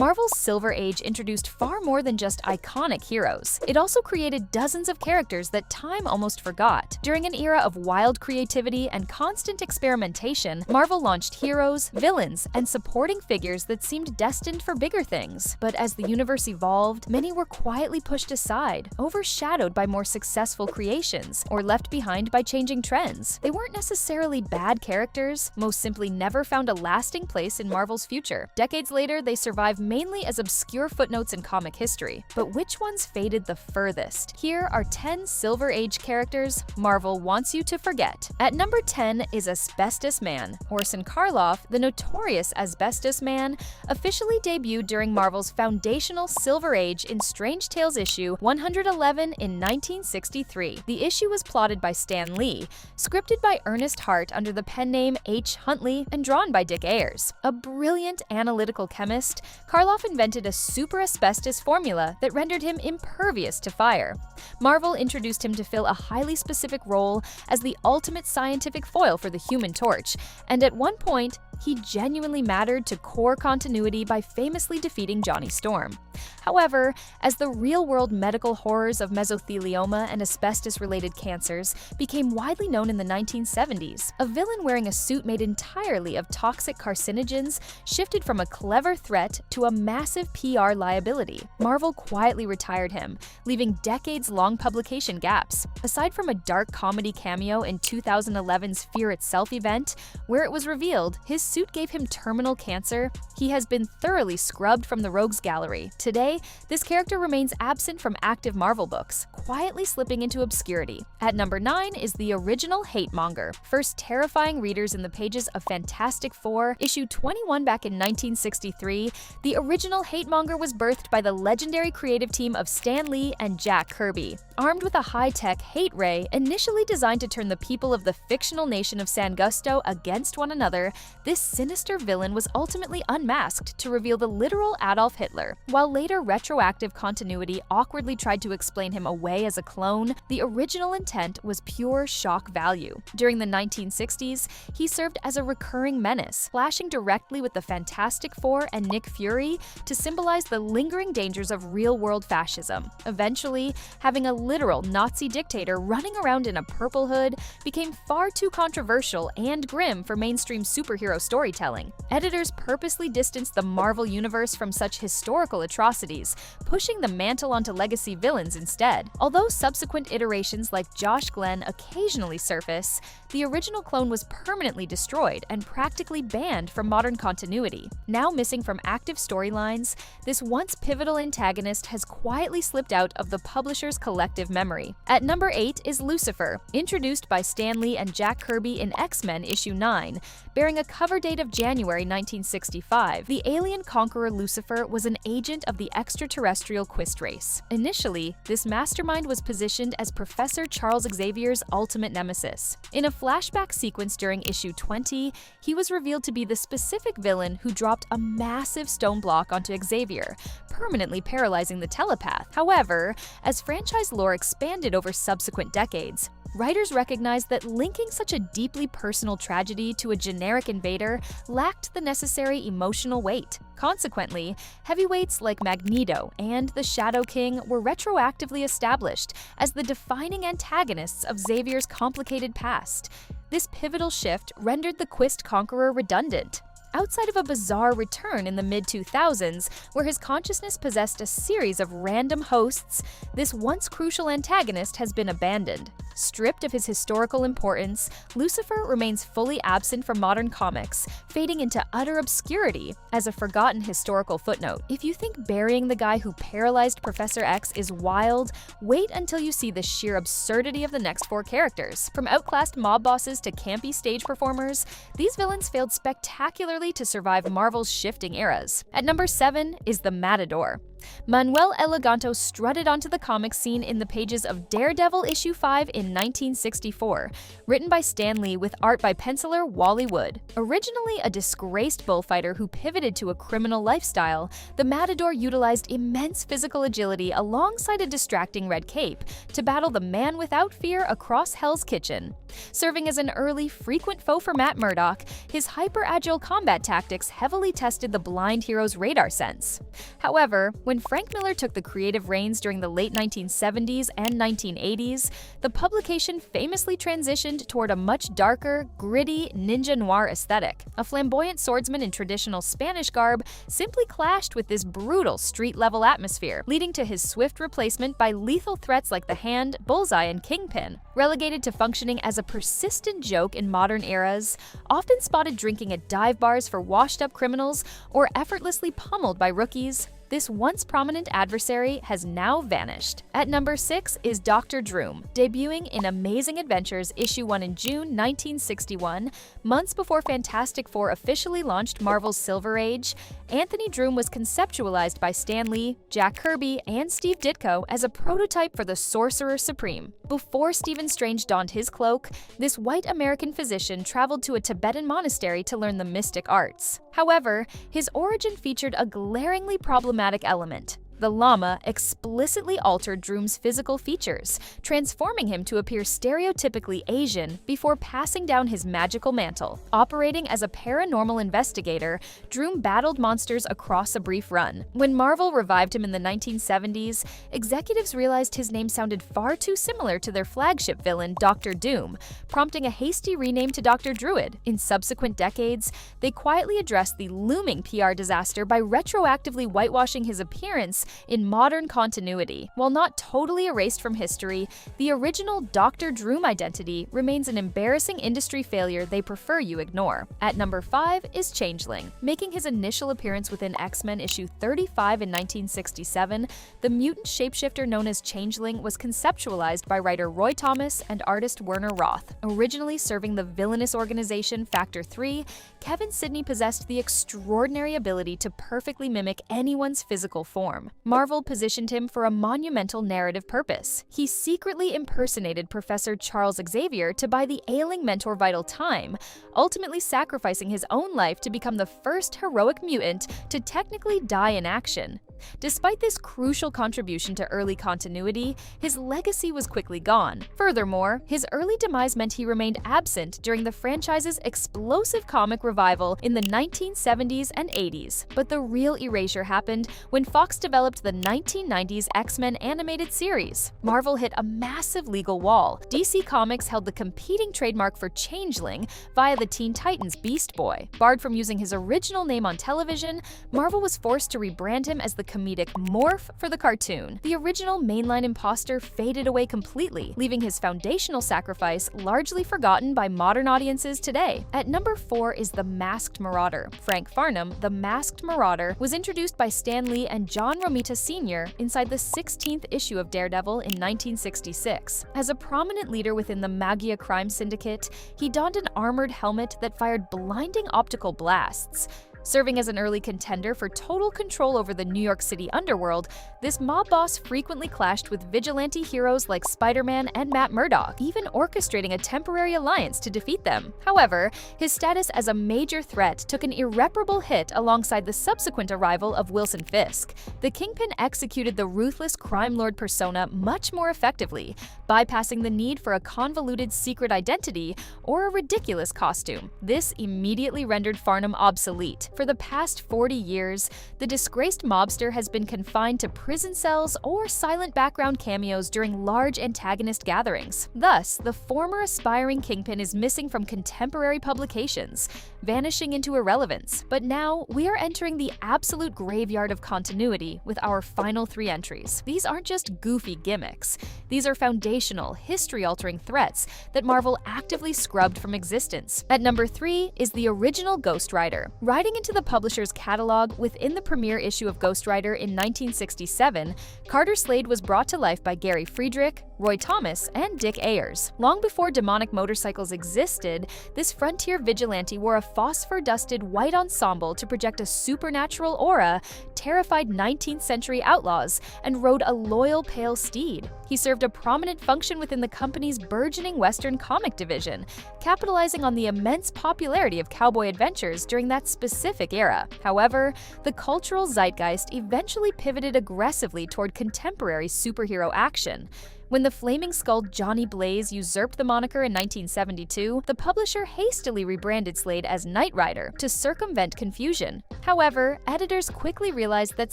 Marvel's Silver Age introduced far more than just iconic heroes. It also created dozens of characters that time almost forgot. During an era of wild creativity and constant experimentation, Marvel launched heroes, villains, and supporting figures that seemed destined for bigger things. But as the universe evolved, many were quietly pushed aside, overshadowed by more successful creations, or left behind by changing trends. They weren't necessarily bad characters, most simply never found a lasting place in Marvel's future. Decades later, they survive mainly as obscure footnotes in comic history. But which ones faded the furthest? Here are 10 Silver Age characters Marvel wants you to forget. At number 10 is Asbestos Man. Orson Karloff, the notorious Asbestos Man, officially debuted during Marvel's foundational Silver Age in Strange Tales issue 111 in 1963. The issue was plotted by Stan Lee, scripted by Ernest Hart under the pen name H. Huntley, and drawn by Dick Ayers. A brilliant analytical chemist, Karloff invented a super asbestos formula that rendered him impervious to fire. Marvel introduced him to fill a highly specific role as the ultimate scientific foil for the Human Torch, and at one point, he genuinely mattered to core continuity by famously defeating Johnny Storm. However, as the real-world medical horrors of mesothelioma and asbestos-related cancers became widely known in the 1970s, a villain wearing a suit made entirely of toxic carcinogens shifted from a clever threat to a massive PR liability. Marvel quietly retired him, leaving decades-long publication gaps. Aside from a dark comedy cameo in 2011's Fear Itself event, where it was revealed his suit gave him terminal cancer, he has been thoroughly scrubbed from the rogues gallery. Today, this character remains absent from active Marvel books, quietly slipping into obscurity. At number 9 is the original Hate-Monger, first terrifying readers in the pages of Fantastic Four, issue 21 back in 1963. The original Hate-Monger was birthed by the legendary creative team of Stan Lee and Jack Kirby. Armed with a high-tech hate ray, initially designed to turn the people of the fictional nation of San Gusto against one another, this sinister villain was ultimately unmasked to reveal the literal Adolf Hitler. While later retroactive continuity awkwardly tried to explain him away as a clone, the original intent was pure shock value. During the 1960s, he served as a recurring menace, clashing directly with the Fantastic Four and Nick Fury to symbolize the lingering dangers of real-world fascism. Eventually, having a literal Nazi dictator running around in a purple hood became far too controversial and grim for mainstream superhero storytelling. Editors purposely distanced the Marvel universe from such historical atrocities, pushing the mantle onto legacy villains instead. Although subsequent iterations like Josh Glenn occasionally surface, the original clone was permanently destroyed and practically banned from modern continuity. Now missing from active storylines, this once pivotal antagonist has quietly slipped out of the publisher's collective memory. At number 8 is Lucifer, introduced by Stan Lee and Jack Kirby in X-Men issue 9, bearing a cover date of January 1965. The alien conqueror Lucifer was an agent of the extraterrestrial Quist race. Initially, this mastermind was positioned as Professor Charles Xavier's ultimate nemesis. In a flashback sequence during issue 20, he was revealed to be the specific villain who dropped a massive stone block onto Xavier, permanently paralyzing the telepath. However, as franchise lore expanded over subsequent decades, writers recognized that linking such a deeply personal tragedy to a generic invader lacked the necessary emotional weight. Consequently, heavyweights like Magneto and the Shadow King were retroactively established as the defining antagonists of Xavier's complicated past. This pivotal shift rendered the Quist Conqueror redundant. Outside of a bizarre return in the mid-2000s, where his consciousness possessed a series of random hosts, this once crucial antagonist has been abandoned. Stripped of his historical importance, Lucifer remains fully absent from modern comics, fading into utter obscurity as a forgotten historical footnote. If you think burying the guy who paralyzed Professor X is wild, wait until you see the sheer absurdity of the next 4 characters. From outclassed mob bosses to campy stage performers, these villains failed spectacularly to survive Marvel's shifting eras. At number 7 is the Matador. Manuel Eleganto strutted onto the comic scene in the pages of Daredevil issue 5 in 1964, written by Stan Lee with art by penciler Wally Wood. Originally a disgraced bullfighter who pivoted to a criminal lifestyle, the Matador utilized immense physical agility alongside a distracting red cape to battle the man without fear across Hell's Kitchen. Serving as an early, frequent foe for Matt Murdock, his hyper-agile combat tactics heavily tested the blind hero's radar sense. However, when Frank Miller took the creative reins during the late 1970s and 1980s, the publication famously transitioned toward a much darker, gritty, ninja noir aesthetic. A flamboyant swordsman in traditional Spanish garb simply clashed with this brutal street-level atmosphere, leading to his swift replacement by lethal threats like the Hand, Bullseye, and Kingpin. Relegated to functioning as a persistent joke in modern eras, often spotted drinking at dive bars for washed-up criminals or effortlessly pummeled by rookies, this once prominent adversary has now vanished. At number 6 is Dr. Droom. Debuting in Amazing Adventures issue 1 in June 1961, months before Fantastic Four officially launched Marvel's Silver Age, Anthony Droom was conceptualized by Stan Lee, Jack Kirby, and Steve Ditko as a prototype for the Sorcerer Supreme. Before Stephen Strange donned his cloak, this white American physician traveled to a Tibetan monastery to learn the mystic arts. However, his origin featured a glaringly problematic element. The llama explicitly altered Droom's physical features, transforming him to appear stereotypically Asian before passing down his magical mantle. Operating as a paranormal investigator, Droom battled monsters across a brief run. When Marvel revived him in the 1970s, executives realized his name sounded far too similar to their flagship villain, Dr. Doom, prompting a hasty rename to Dr. Druid. In subsequent decades, they quietly addressed the looming PR disaster by retroactively whitewashing his appearance in modern continuity. While not totally erased from history, the original Dr. Droom identity remains an embarrassing industry failure they prefer you ignore. At number 5 is Changeling. Making his initial appearance within X-Men issue 35 in 1967, the mutant shapeshifter known as Changeling was conceptualized by writer Roy Thomas and artist Werner Roth. Originally serving the villainous organization Factor 3, Kevin Sidney possessed the extraordinary ability to perfectly mimic anyone's physical form. Marvel positioned him for a monumental narrative purpose. He secretly impersonated Professor Charles Xavier to buy the ailing mentor vital time, ultimately sacrificing his own life to become the first heroic mutant to technically die in action. Despite this crucial contribution to early continuity, his legacy was quickly gone. Furthermore, his early demise meant he remained absent during the franchise's explosive comic revival in the 1970s and 80s. But the real erasure happened when Fox developed the 1990s X-Men animated series. Marvel hit a massive legal wall. DC Comics held the competing trademark for Changeling via the Teen Titans Beast Boy. Barred from using his original name on television, Marvel was forced to rebrand him as the comedic Morph for the cartoon. The original mainline imposter faded away completely, leaving his foundational sacrifice largely forgotten by modern audiences today. At number 4 is the Masked Marauder. Frank Farnham, the Masked Marauder, was introduced by Stan Lee and John Romita Sr. inside the 16th issue of Daredevil in 1966. As a prominent leader within the Magia crime syndicate, he donned an armored helmet that fired blinding optical blasts. Serving as an early contender for total control over the New York City underworld, this mob boss frequently clashed with vigilante heroes like Spider-Man and Matt Murdock, even orchestrating a temporary alliance to defeat them. However, his status as a major threat took an irreparable hit alongside the subsequent arrival of Wilson Fisk. The Kingpin executed the ruthless crime lord persona much more effectively, bypassing the need for a convoluted secret identity or a ridiculous costume. This immediately rendered Farnham obsolete. For the past 40 years, the disgraced mobster has been confined to prison cells or silent background cameos during large antagonist gatherings. Thus, the former aspiring Kingpin is missing from contemporary publications, vanishing into irrelevance. But now, we are entering the absolute graveyard of continuity with our final 3 entries. These aren't just goofy gimmicks. These are foundational, history-altering threats that Marvel actively scrubbed from existence. At number 3 is the original Ghost Rider. Riding to the publisher's catalog, within the premiere issue of Ghost Rider in 1967, Carter Slade was brought to life by Gary Friedrich, Roy Thomas, and Dick Ayers. Long before demonic motorcycles existed, this frontier vigilante wore a phosphor-dusted white ensemble to project a supernatural aura, terrified 19th century outlaws, and rode a loyal pale steed. He served a prominent function within the company's burgeoning Western comic division, capitalizing on the immense popularity of cowboy adventures during that specific era. However, the cultural zeitgeist eventually pivoted aggressively toward contemporary superhero action. When the Flaming Skull Johnny Blaze usurped the moniker in 1972, the publisher hastily rebranded Slade as Knight Rider to circumvent confusion. However, editors quickly realized that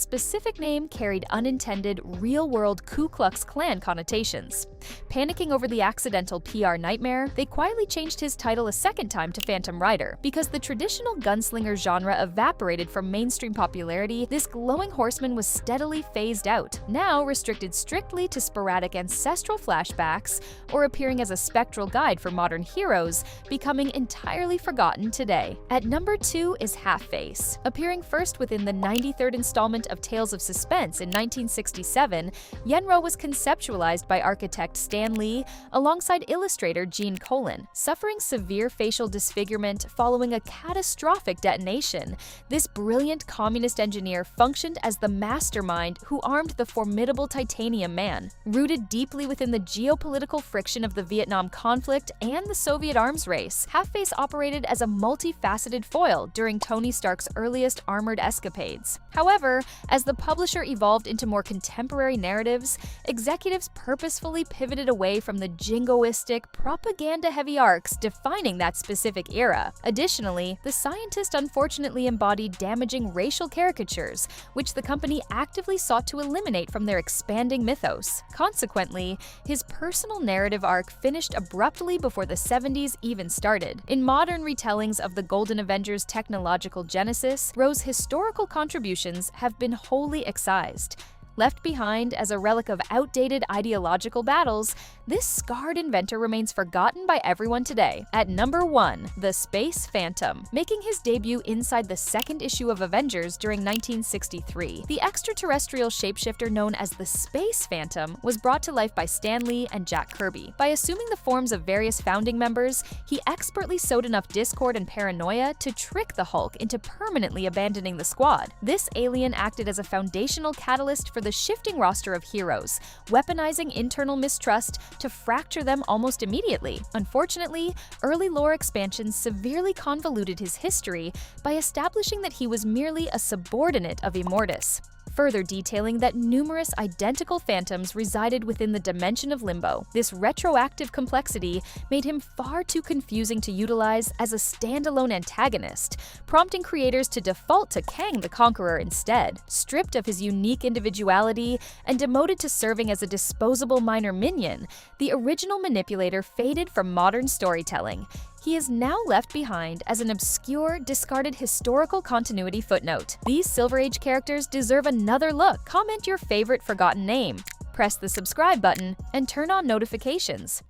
specific name carried unintended, real-world Ku Klux Klan connotations. Panicking over the accidental PR nightmare, they quietly changed his title a second time to Phantom Rider. Because the traditional gunslinger genre evaporated from mainstream popularity, this glowing horseman was steadily phased out, now restricted strictly to sporadic ancestral flashbacks or appearing as a spectral guide for modern heroes, becoming entirely forgotten today. At number 2 is Half-Face. Appearing first within the 93rd installment of Tales of Suspense in 1967, Yenro was conceptualized by architect Stan Lee alongside illustrator Gene Colan. Suffering severe facial disfigurement following a catastrophic detonation, this brilliant communist engineer functioned as the mastermind who armed the formidable Titanium Man. Rooted deeply within the geopolitical friction of the Vietnam conflict and the Soviet arms race, Half-Face operated as a multifaceted foil during Tony Stark's earliest armored escapades. However, as the publisher evolved into more contemporary narratives, executives purposefully pivoted away from the jingoistic, propaganda-heavy arcs defining that specific era. Additionally, the scientist unfortunately embodied damaging racial caricatures, which the company actively sought to eliminate from their expanding mythos. Consequently, his personal narrative arc finished abruptly before the 70s even started. In modern retellings of the Golden Avengers' technological genesis, Ro's historical contributions have been wholly excised. Left behind as a relic of outdated ideological battles, this scarred inventor remains forgotten by everyone today. At number 1, the Space Phantom. Making his debut inside the second issue of Avengers during 1963, the extraterrestrial shapeshifter known as the Space Phantom was brought to life by Stan Lee and Jack Kirby. By assuming the forms of various founding members, he expertly sowed enough discord and paranoia to trick the Hulk into permanently abandoning the squad. This alien acted as a foundational catalyst for the shifting roster of heroes, weaponizing internal mistrust to fracture them almost immediately. Unfortunately, early lore expansions severely convoluted his history by establishing that he was merely a subordinate of Immortus, further detailing that numerous identical phantoms resided within the dimension of limbo. This retroactive complexity made him far too confusing to utilize as a standalone antagonist, prompting creators to default to Kang the Conqueror instead. Stripped of his unique individuality and demoted to serving as a disposable minor minion, the original manipulator faded from modern storytelling. He is now left behind as an obscure, discarded historical continuity footnote. These Silver Age characters deserve another look. Comment your favorite forgotten name, press the subscribe button, and turn on notifications.